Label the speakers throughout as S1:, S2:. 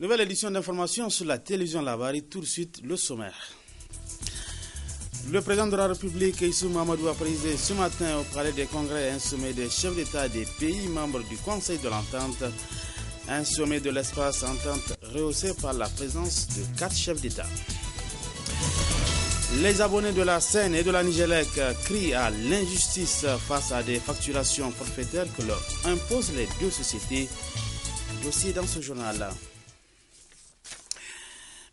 S1: Nouvelle édition d'information sur la télévision Labari, tout de suite le sommaire. Le président de la République, Issou Mahamadou, a présidé ce matin au Palais des Congrès un sommet des chefs d'État des pays membres du Conseil de l'Entente. Un sommet de l'espace entente rehaussé par la présence de 4 chefs d'État. Les abonnés de la Seine et de la Nigélec crient à l'injustice face à des facturations forfaitaires que leur imposent les deux sociétés. Dossier dans ce journal.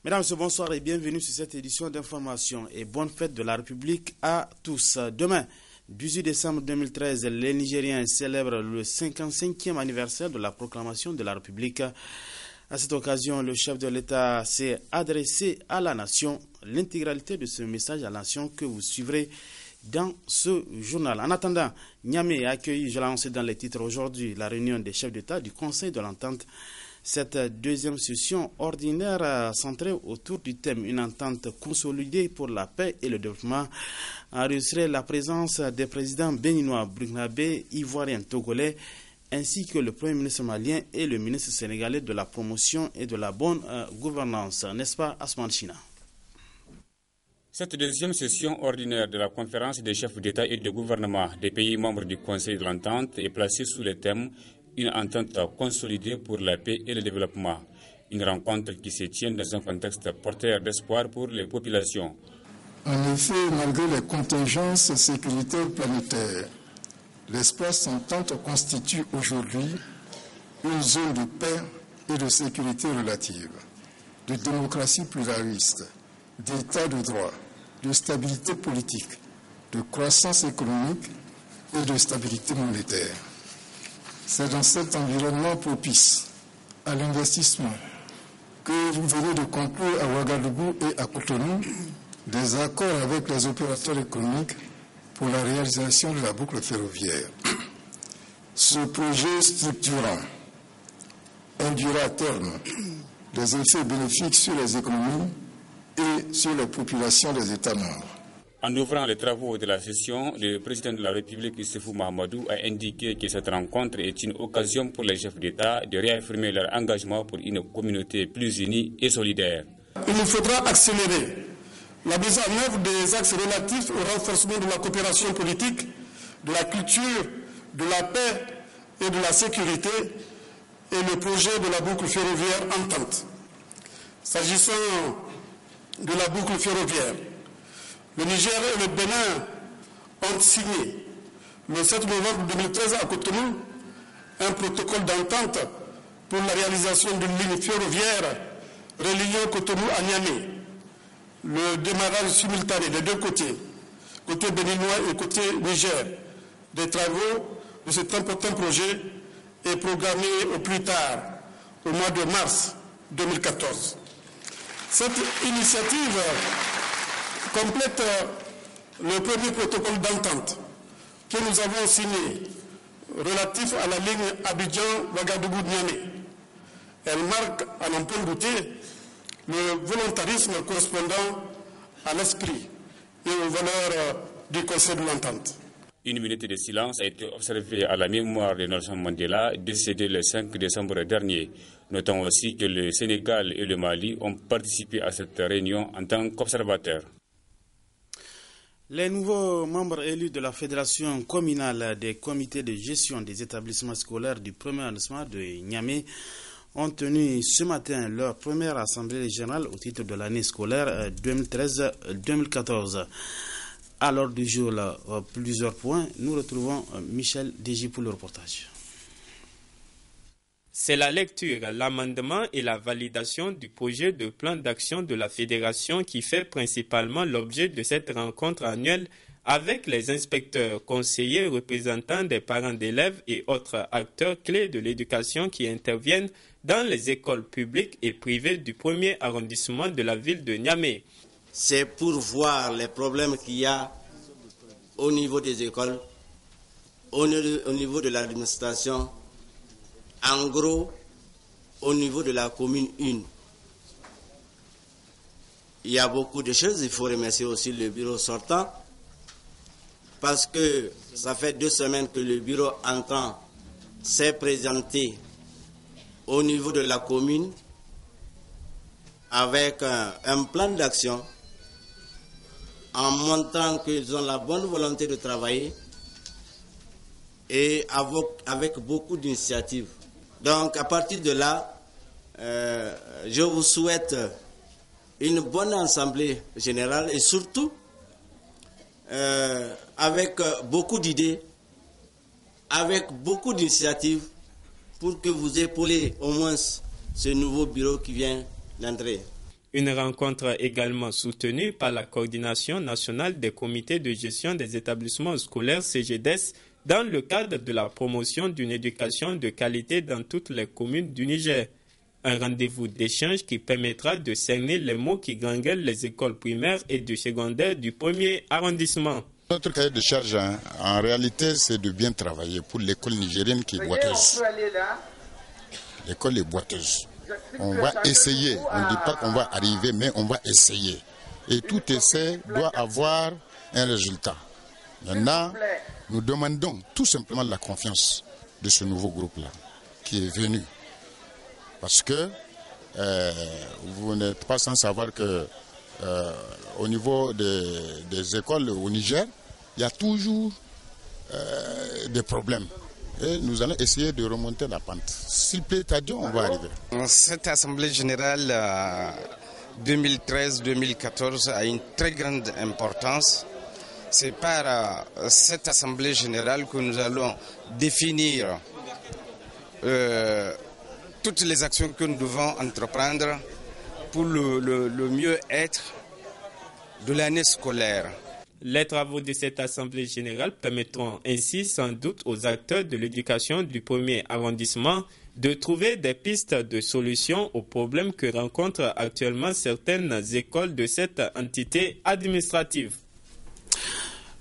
S1: Mesdames et bonsoir et bienvenue sur cette édition d'information et bonne fête de la République à tous. Demain, 18 décembre 2013, les Nigériens célèbrent le 55e anniversaire de la proclamation de la République. À cette occasion, le chef de l'État s'est adressé à la nation. L'intégralité de ce message à la nation que vous suivrez dans ce journal. En attendant, Niamey a accueilli, je l'ai annoncé dans les titres aujourd'hui, la réunion des chefs d'État du Conseil de l'Entente. Cette deuxième session ordinaire centrée autour du thème « Une entente consolidée pour la paix et le développement » a enregistré la présence des présidents béninois, burkinabés, ivoiriens, togolais, ainsi que le Premier ministre malien et le ministre sénégalais de la promotion et de la bonne gouvernance. N'est-ce pas, Asman China?
S2: Cette deuxième session ordinaire de la conférence des chefs d'État et de gouvernement des pays membres du Conseil de l'Entente est placée sous le thème « Une entente consolidée pour la paix et le développement ». Une rencontre qui se tient dans un contexte porteur d'espoir pour les populations.
S3: En effet, malgré les contingences sécuritaires planétaires, l'espace entente constitue aujourd'hui une zone de paix et de sécurité relative, de démocratie pluraliste, d'état de droit, de stabilité politique, de croissance économique et de stabilité monétaire. C'est dans cet environnement propice à l'investissement que vous venez de conclure à Ouagadougou et à Cotonou des accords avec les opérateurs économiques pour la réalisation de la boucle ferroviaire. Ce projet structurant induira à terme des effets bénéfiques sur les économies et sur les populations des États membres.
S2: En ouvrant les travaux de la session, le président de la République, Issou Mahamadou, a indiqué que cette rencontre est une occasion pour les chefs d'État de réaffirmer leur engagement pour une communauté plus unie et solidaire.
S4: Il nous faudra accélérer la mise en œuvre des axes relatifs au renforcement de la coopération politique, de la culture, de la paix et de la sécurité et le projet de la boucle ferroviaire entente. S'agissant de la boucle ferroviaire, le Niger et le Bénin ont signé le 7 novembre 2013 à Cotonou un protocole d'entente pour la réalisation d'une ligne ferroviaire reliant Cotonou à Niamey. Le démarrage simultané des deux côtés, côté béninois et côté Niger, des travaux de cet important projet est programmé au plus tard, au mois de mars 2014. Cette initiative complète le premier protocole d'entente que nous avons signé relatif à la ligne Abidjan-Ouagadougou-Niamey. Elle marque, à n'en point douter, le volontarisme correspondant à l'esprit et aux valeurs du Conseil de l'Entente.
S2: Une minute de silence a été observée à la mémoire de Nelson Mandela, décédé le 5 décembre dernier. Notons aussi que le Sénégal et le Mali ont participé à cette réunion en tant qu'observateurs.
S1: Les nouveaux membres élus de la Fédération communale des comités de gestion des établissements scolaires du premier arrondissement de Niamey ont tenu ce matin leur première assemblée générale au titre de l'année scolaire 2013-2014. À l'ordre du jour, plusieurs points. Nous retrouvons Michel Deji pour le reportage.
S5: C'est la lecture, l'amendement et la validation du projet de plan d'action de la Fédération qui fait principalement l'objet de cette rencontre annuelle avec les inspecteurs, conseillers, représentants des parents d'élèves et autres acteurs clés de l'éducation qui interviennent dans les écoles publiques et privées du premier arrondissement de la ville de Niamey.
S6: C'est pour voir les problèmes qu'il y a au niveau des écoles, au niveau de l'administration, en gros, au niveau de la commune 1. Il y a beaucoup de choses. Il faut remercier aussi le bureau sortant parce que ça fait 2 semaines que le bureau entrant s'est présenté au niveau de la commune avec un plan d'action en montrant qu'ils ont la bonne volonté de travailler et avec beaucoup d'initiatives. Donc à partir de là, je vous souhaite une bonne assemblée générale et surtout avec beaucoup d'idées, avec beaucoup d'initiatives pour que vous épaulez au moins ce nouveau bureau qui vient d'entrer.
S5: Une rencontre également soutenue par la Coordination nationale des comités de gestion des établissements scolaires CGEDES dans le cadre de la promotion d'une éducation de qualité dans toutes les communes du Niger. Un rendez-vous d'échange qui permettra de cerner les maux qui gangrènent les écoles primaires et du secondaire du 1er arrondissement.
S3: Notre cahier de charge, en réalité, c'est de bien travailler pour l'école nigérienne qui est boiteuse. L'école est boiteuse. On va essayer, on ne dit pas qu'on va arriver, mais on va essayer. Et tout essai doit avoir un résultat. Maintenant, nous demandons tout simplement la confiance de ce nouveau groupe-là qui est venu. Parce que vous n'êtes pas sans savoir que au niveau des écoles au Niger, il y a toujours des problèmes. Et nous allons essayer de remonter la pente. S'il plaît à Dieu, on va arriver.
S7: Cette Assemblée générale 2013-2014 a une très grande importance. C'est par cette Assemblée générale que nous allons définir toutes les actions que nous devons entreprendre pour le mieux-être de l'année scolaire.
S5: Les travaux de cette Assemblée générale permettront ainsi sans doute aux acteurs de l'éducation du 1er arrondissement de trouver des pistes de solutions aux problèmes que rencontrent actuellement certaines écoles de cette entité administrative.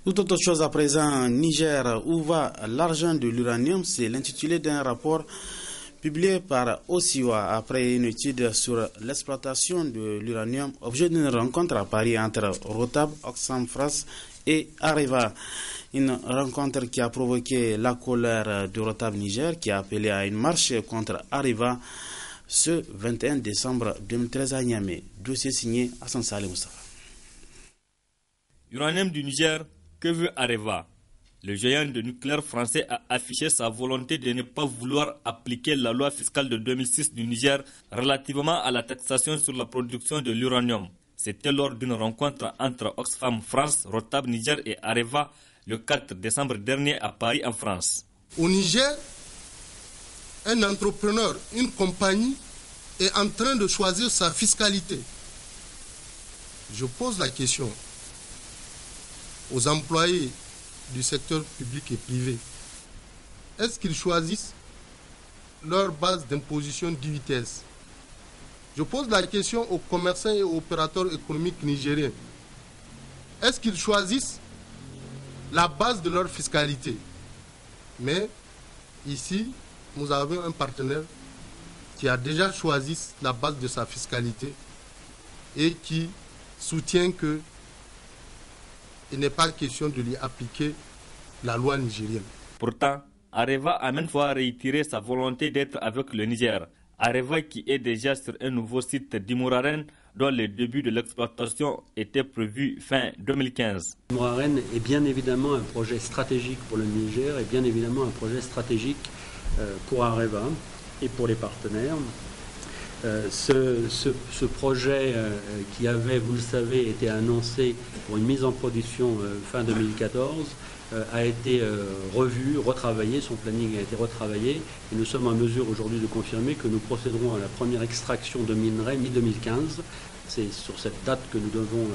S1: Tout autre chose à présent, Niger, où va l'argent de l'uranium? C'est l'intitulé d'un rapport publié par Osiwa après une étude sur l'exploitation de l'uranium, objet d'une rencontre à Paris entre Rotab, Oxfam France et Areva. Une rencontre qui a provoqué la colère de Rotab Niger, qui a appelé à une marche contre Areva ce 21 décembre 2013 à Niamey. Dossier signé Hassan Saleh Moustapha.
S8: Uranium du Niger, que veut Areva? Le géant de nucléaire français a affiché sa volonté de ne pas vouloir appliquer la loi fiscale de 2006 du Niger relativement à la taxation sur la production de l'uranium. C'était lors d'une rencontre entre Oxfam France, Rotab Niger et Areva le 4 décembre dernier à Paris en France.
S4: Au Niger, un entrepreneur, une compagnie est en train de choisir sa fiscalité. Je pose la question aux employés du secteur public et privé. Est-ce qu'ils choisissent leur base d'imposition d'UTS? Je pose la question aux commerçants et aux opérateurs économiques nigériens. Est-ce qu'ils choisissent la base de leur fiscalité? Mais ici, nous avons un partenaire qui a déjà choisi la base de sa fiscalité et qui soutient que il n'est pas question de lui appliquer la loi nigérienne.
S8: Pourtant, Areva a maintes fois réitéré sa volonté d'être avec le Niger. Areva qui est déjà sur un nouveau site d'Imouraren dont le début de l'exploitation était prévu fin 2015.
S9: Imouraren est bien évidemment un projet stratégique pour le Niger et bien évidemment un projet stratégique pour Areva et pour les partenaires. Ce projet qui avait, vous le savez, été annoncé pour une mise en production fin 2014 a été revu, retravaillé, son planning a été retravaillé et nous sommes en mesure aujourd'hui de confirmer que nous procéderons à la première extraction de minerais mi-2015. C'est sur cette date que nous devons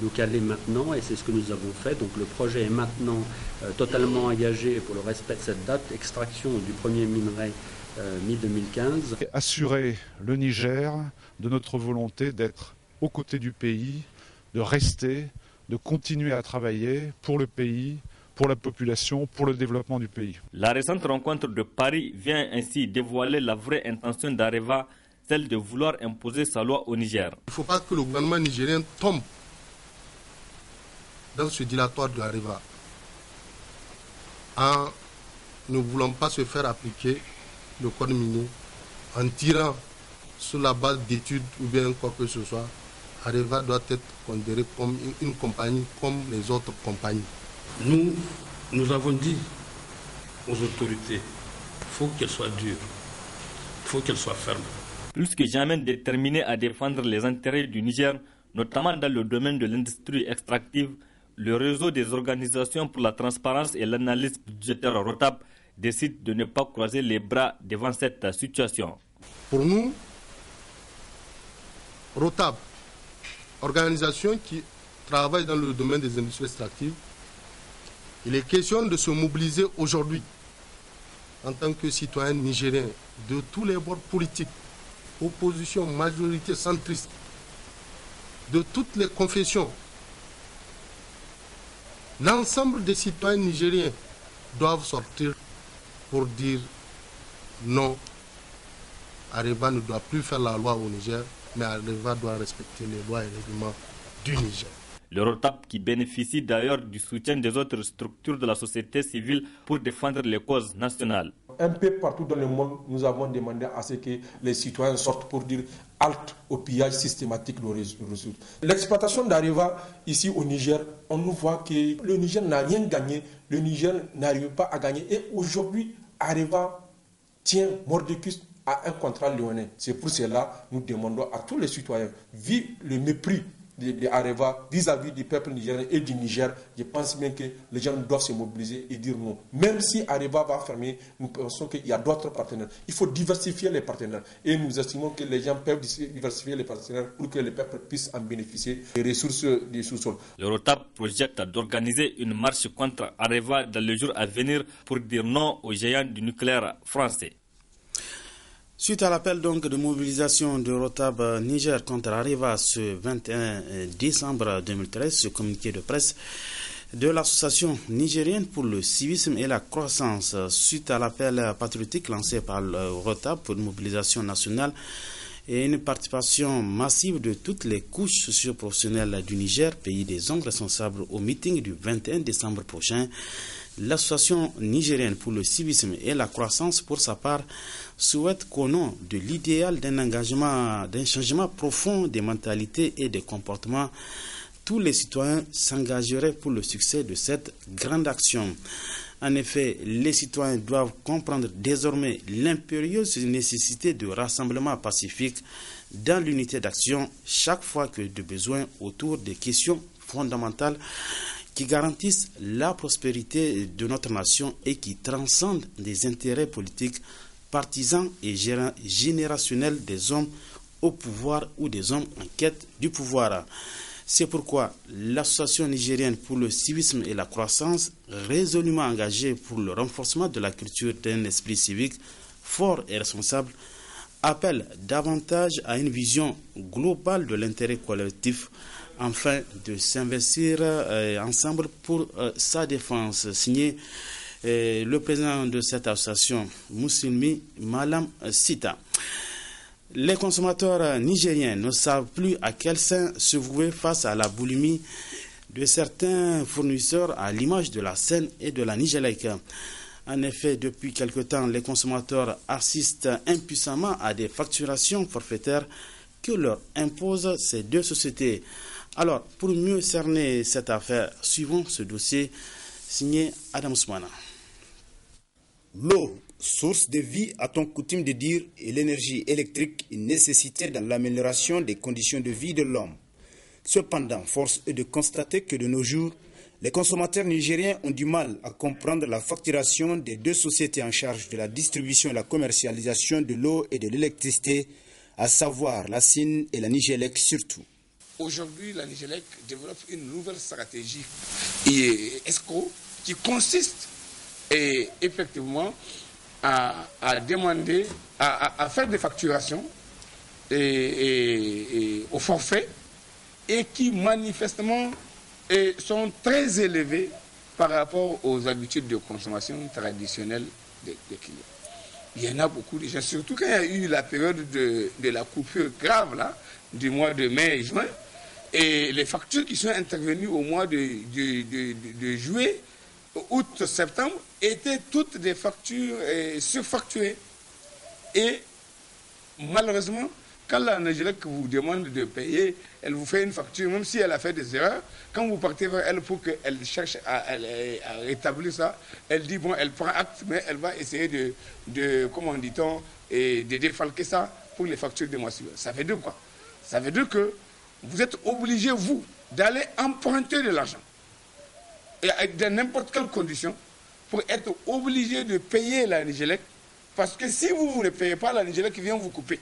S9: nous caler maintenant et c'est ce que nous avons fait. Donc le projet est maintenant totalement engagé pour le respect de cette date, extraction du premier minerai mi-2015.
S10: Assurer le Niger de notre volonté d'être aux côtés du pays, de rester, de continuer à travailler pour le pays, pour la population, pour le développement du pays.
S8: La récente rencontre de Paris vient ainsi dévoiler la vraie intention d'Areva, celle de vouloir imposer sa loi au Niger.
S4: Il ne faut pas que le gouvernement nigérien tombe dans ce dilatoire de Areva en ne voulant pas se faire appliquer le code minier, en tirant sur la base d'études ou bien quoi que ce soit, Areva doit être considéré comme une compagnie comme les autres compagnies.
S9: Nous avons dit aux autorités, il faut qu'elles soient dures, il faut qu'elles soient fermes.
S8: Plus que jamais déterminé à défendre les intérêts du Niger, notamment dans le domaine de l'industrie extractive, le réseau des organisations pour la transparence et l'analyse budgétaire ROTAP décide de ne pas croiser les bras devant cette situation.
S4: Pour nous, ROTAP, organisation qui travaille dans le domaine des industries extractives, il est question de se mobiliser aujourd'hui en tant que citoyen nigérien de tous les bords politiques, opposition, majorité centriste, de toutes les confessions. L'ensemble des citoyens nigériens doivent sortir pour dire non, Areva ne doit plus faire la loi au Niger, mais Areva doit respecter les lois et les règlements du Niger.
S8: Le ROTAP qui bénéficie d'ailleurs du soutien des autres structures de la société civile pour défendre les causes nationales.
S11: Un peu partout dans le monde, nous avons demandé à ce que les citoyens sortent pour dire halte au pillage systématique de ressources. L'exploitation d'Areva ici au Niger, on nous voit que le Niger n'a rien gagné, le Niger n'arrive pas à gagner. Et aujourd'hui, Areva tient mordicus à un contrat lyonnais. C'est pour cela que nous demandons à tous les citoyens, vu le mépris de Areva vis-à-vis du peuple nigérien et du Niger, je pense bien que les gens doivent se mobiliser et dire non. Même si Areva va fermer, nous pensons qu'il y a d'autres partenaires. Il faut diversifier les partenaires. Et nous estimons que les gens peuvent diversifier les partenaires pour que le peuple puisse en bénéficier des ressources du sous-sol.
S8: Le ROTAP projette d'organiser une marche contre Areva dans les jours à venir pour dire non aux géants du nucléaire français.
S1: Suite à l'appel donc de mobilisation de ROTAP Niger contre Areva ce 21 décembre 2013, ce communiqué de presse de l'association nigérienne pour le civisme et la croissance, suite à l'appel patriotique lancé par le ROTAP pour une mobilisation nationale et une participation massive de toutes les couches socio-professionnelles du Niger, pays des hommes responsables au meeting du 21 décembre prochain, l'association nigérienne pour le civisme et la croissance, pour sa part, souhaite qu'au nom de l'idéal d'un engagement, d'un changement profond des mentalités et des comportements, tous les citoyens s'engageraient pour le succès de cette grande action. En effet, les citoyens doivent comprendre désormais l'impérieuse nécessité de rassemblement pacifique dans l'unité d'action chaque fois que de besoin autour des questions fondamentales qui garantissent la prospérité de notre nation et qui transcendent des intérêts politiques, partisans et générationnels des hommes au pouvoir ou des hommes en quête du pouvoir. C'est pourquoi l'association nigérienne pour le civisme et la croissance, résolument engagée pour le renforcement de la culture d'un esprit civique fort et responsable, appelle davantage à une vision globale de l'intérêt collectif afin de s'investir ensemble pour sa défense. Signé le président de cette association, Moussilmi Malam Sita. Les consommateurs nigériens ne savent plus à quel sein se vouer face à la boulimie de certains fournisseurs à l'image de la Sen et de la Nigélec. En effet, depuis quelque temps, les consommateurs assistent impuissamment à des facturations forfaitaires que leur imposent ces deux sociétés. Alors, pour mieux cerner cette affaire, suivons ce dossier signé Adam Soumana.
S12: L'eau, source de vie, a-t-on coutume de dire, et l'énergie électrique, une nécessité dans l'amélioration des conditions de vie de l'homme. Cependant, force est de constater que de nos jours, les consommateurs nigériens ont du mal à comprendre la facturation des deux sociétés en charge de la distribution et la commercialisation de l'eau et de l'électricité, à savoir la SIN et la Nigélec surtout.
S13: Aujourd'hui, la Nigélec développe une nouvelle stratégie ESCO qui consiste effectivement à demander, à faire des facturations au forfait et qui manifestement sont très élevés par rapport aux habitudes de consommation traditionnelles des clients. Il y en a beaucoup de gens, surtout quand il y a eu la période de la coupure grave là, du mois de mai et juin, et les factures qui sont intervenues au mois de juillet, août, septembre, étaient toutes des factures surfacturées. Et malheureusement, Quand la Nigélec vous demande de payer, elle vous fait une facture, même si elle a fait des erreurs. Quand vous partez vers elle pour qu'elle cherche à rétablir ça, elle dit, bon, elle prend acte, mais elle va essayer comment dit-on, de défalquer ça pour les factures de mois suivants. Ça veut dire quoi? Ça veut dire que vous êtes obligé, vous, d'aller emprunter de l'argent. Et dans n'importe quelle condition, pour être obligé de payer la Nigélec. Parce que si vous ne payez pas, la Nigélec vient vous couper.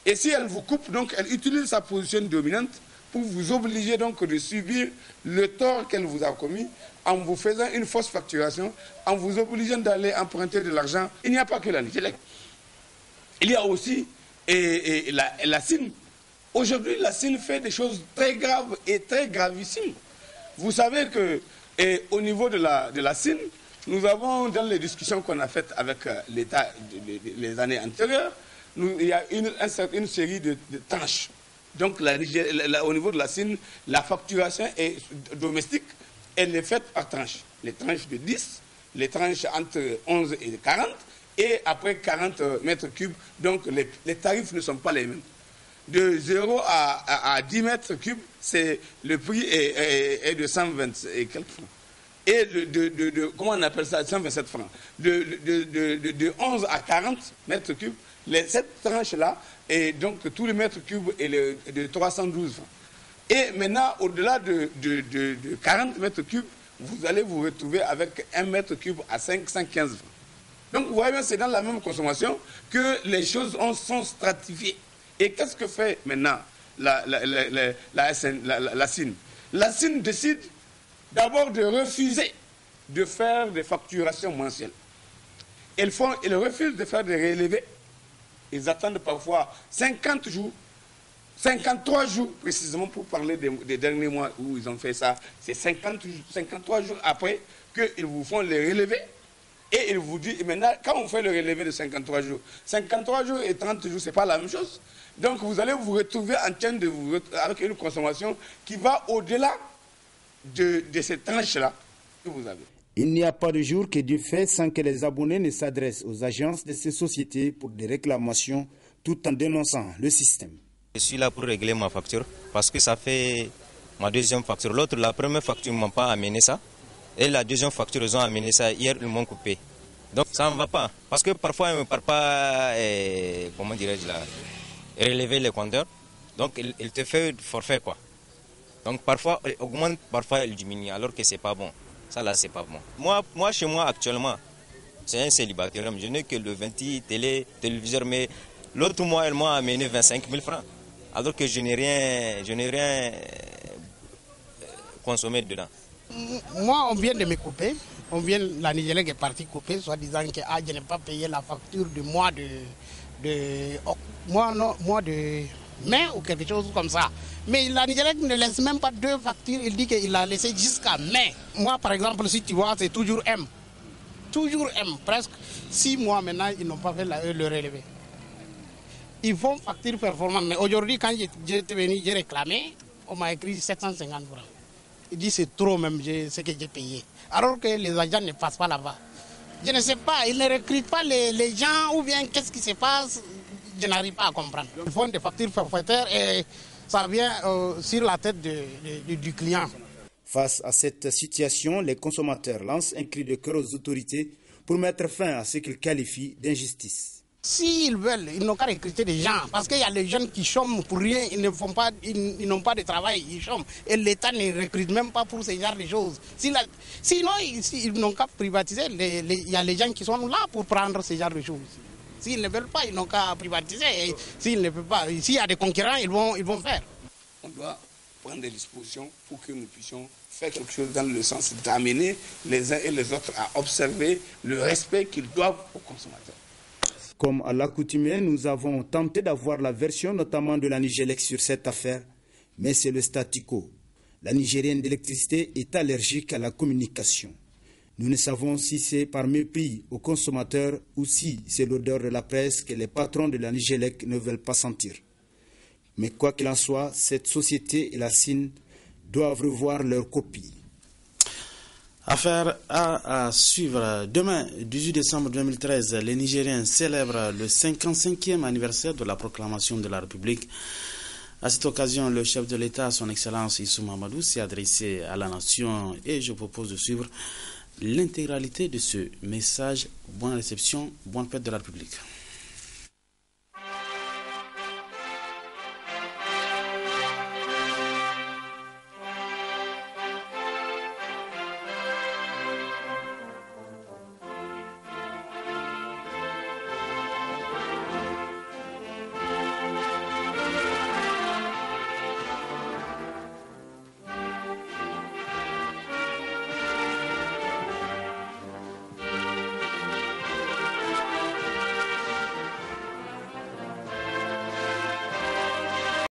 S13: Et si elle vous coupe, donc elle utilise sa position dominante pour vous obliger donc de subir le tort qu'elle vous a commis en vous faisant une fausse facturation, en vous obligeant d'aller emprunter de l'argent. Il n'y a pas que la Nigélec. Il y a aussi la CIN. Aujourd'hui, la CIN fait des choses très graves et très gravissimes. Vous savez qu'au niveau de la CIN, nous avons, dans les discussions qu'on a faites avec l'État les années antérieures, il y a une série de tranches. Donc, au niveau de la CIN, la facturation est domestique, elle est faite par tranches. Les tranches de 10, les tranches entre 11 et 40, et après 40 mètres cubes. Donc, les tarifs ne sont pas les mêmes. De 0 à 10 mètres cubes, le prix est de 120 et quelques francs. Et comment on appelle ça, 127 francs. De 11 à 40 mètres cubes, cette tranche-là, et donc tous les mètres cubes est de 312 francs. Et maintenant, au-delà de 40 mètres cubes, vous allez vous retrouver avec 1 mètre cube à 515 francs. Donc vous voyez bien, c'est dans la même consommation que les choses sont stratifiées. Et qu'est-ce que fait maintenant la CIN? La CIN décide d'abord de refuser de faire des facturations mensuelles. Ils refusent de faire des relevés. Ils attendent parfois 50 jours, 53 jours précisément pour parler des derniers mois où ils ont fait ça. C'est 53 jours après qu'ils vous font les relevés. Et ils vous disent, maintenant, quand on fait le relevé de 53 jours et 30 jours, ce n'est pas la même chose. Donc vous allez vous retrouver en train avec une consommation qui va au-delà de ces tranches-là que vous avez.
S12: Il n'y a pas de jour que Dieu fait sans que les abonnés ne s'adressent aux agences de ces sociétés pour des réclamations tout en dénonçant le système.
S14: Je suis là pour régler ma facture parce que ça fait ma deuxième facture. La première facture, ils ne m'ont pas amené ça. Et la deuxième facture, ils ont amené ça. Hier, ils m'ont coupé. Donc ça ne va pas. Parce que parfois, ils ne partent pas, comment dirais-je là, relever les compteurs. Donc il te fait forfait quoi. Donc parfois, il augmente, parfois, il diminue. Alors que ce n'est pas bon. Ça là, c'est pas bon. Moi, chez moi, actuellement, c'est un célibataire. Je n'ai que le 20 téléviseur, mais l'autre mois, elle m'a amené 25 000 francs. Alors que je n'ai rien consommé dedans.
S15: Moi, on vient de me couper. La Nigélec est partie couper, soit disant que je n'ai pas payé la facture du mois de mai ou quelque chose comme ça. Mais la Nigélec ne laisse même pas 2 factures, il dit qu'il l'a laissé jusqu'à mai. Moi, par exemple, si tu vois, c'est toujours M. Toujours M, presque 6 mois maintenant, ils n'ont pas fait le relevé. Ils font facture performante, mais aujourd'hui, quand j'étais venu, j'ai réclamé, on m'a écrit 750 francs. Il dit c'est trop même ce que j'ai payé. Alors que les agents ne passent pas là-bas. Je ne sais pas, ils ne recrutent pas les gens ou bien qu'est-ce qui se passe, je n'arrive pas à comprendre. Ils font des factures forfaitaires et ça vient sur la tête du client.
S12: Face à cette situation, les consommateurs lancent un cri de cœur aux autorités pour mettre fin à ce qu'ils qualifient d'injustice.
S15: S'ils veulent, ils n'ont qu'à recruter des gens. Parce qu'il y a les jeunes qui chôment pour rien, ils n'ont pas de travail, ils chôment. Et l'État ne recrute même pas pour ce genre de choses. Sinon, ils n'ont qu'à privatiser. Il y a les gens qui sont là pour prendre ce genre de choses. S'ils ne veulent pas, ils n'ont qu'à privatiser. Et s'ils ne peuvent pas, s'il y a des concurrents, ils vont faire.
S13: On doit prendre des dispositions pour que nous puissions faire quelque chose dans le sens d'amener les uns et les autres à observer le respect qu'ils doivent aux consommateurs.
S12: Comme à l'accoutumée, nous avons tenté d'avoir la version notamment de la Nigélec sur cette affaire, mais c'est le statu quo. La Nigérienne d'électricité est allergique à la communication. Nous ne savons si c'est par mépris aux consommateurs ou si c'est l'odeur de la presse que les patrons de la Nigélec ne veulent pas sentir. Mais quoi qu'il en soit, cette société et la CIN doivent revoir leur copie.
S1: Affaire à suivre. Demain, 18 décembre 2013, les Nigériens célèbrent le 55e anniversaire de la proclamation de la République. À cette occasion, le chef de l'État, son Excellence Issou Mahamadou, s'est adressé à la nation et je propose de suivre l'intégralité de ce message. Bonne réception, bonne fête de la République.